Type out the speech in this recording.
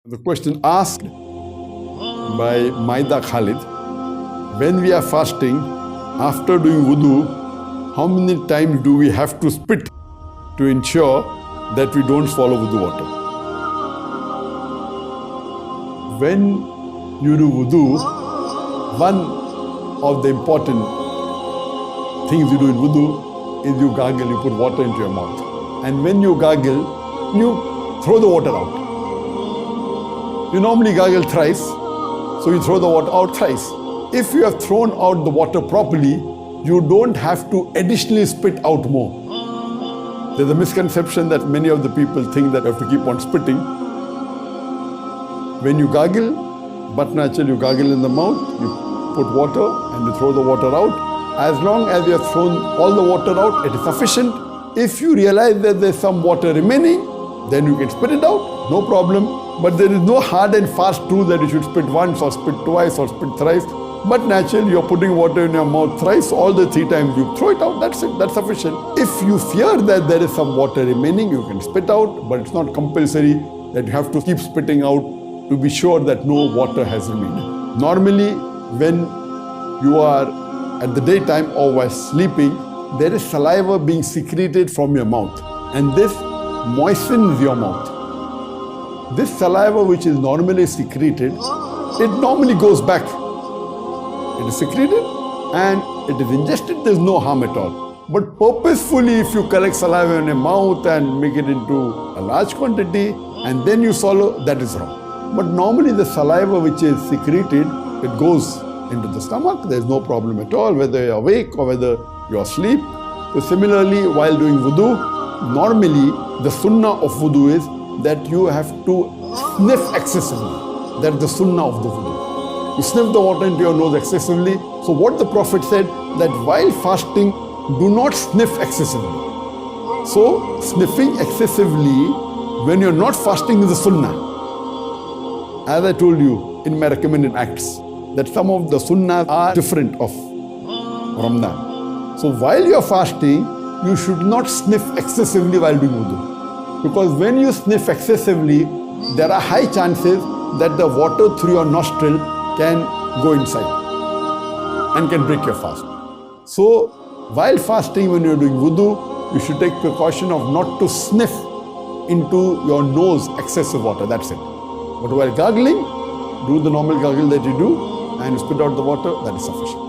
The question asked by Maida Khalid, when we are fasting, after doing wudu, how many times do we have to spit to ensure that we don't swallow wudu water? When you do wudu, one of the important things you do in wudu is you gargle, you put water into your mouth. And when you gargle, you throw the water out. You normally gargle thrice, so you throw the water out thrice. If you have thrown out the water properly, you don't have to additionally spit out more. There's a misconception that many of the people think that you have to keep on spitting. When you gargle, but naturally you gargle in the mouth, you put water and you throw the water out. As long as you have thrown all the water out, it is sufficient. If you realize that there's some water remaining, then you can spit it out, no problem. But there is no hard and fast rule that you should spit once or spit twice or spit thrice. But naturally, you're putting water in your mouth thrice, all the 3 times you throw it out, that's it, that's sufficient. If you fear that there is some water remaining, you can spit out, but it's not compulsory that you have to keep spitting out to be sure that no water has remained. Normally, when you are at the daytime or while sleeping, there is saliva being secreted from your mouth, and this moistens your mouth. This saliva, which is normally secreted, it normally goes back. It is secreted and it is ingested, there is no harm at all. But purposefully, if you collect saliva in your mouth and make it into a large quantity and then you swallow, that is wrong. But normally the saliva which is secreted, it goes into the stomach, there is no problem at all, whether you are awake or whether you are asleep. So similarly, while doing wudu, normally the sunnah of wudu is that you have to sniff excessively. That is the sunnah of the wudu. You sniff the water into your nose excessively. So what the Prophet said, that while fasting, do not sniff excessively. So sniffing excessively when you're not fasting is a sunnah. As I told you in my recommended acts, that some of the sunnahs are different of Ramadan. So while you're fasting, you should not sniff excessively while doing wudu. Because when you sniff excessively, there are high chances that the water through your nostril can go inside and can break your fast. So, while fasting, when you're doing wudu, you should take precaution of not to sniff into your nose excessive water, that's it. But while gargling, do the normal gargle that you do and spit out the water, that is sufficient.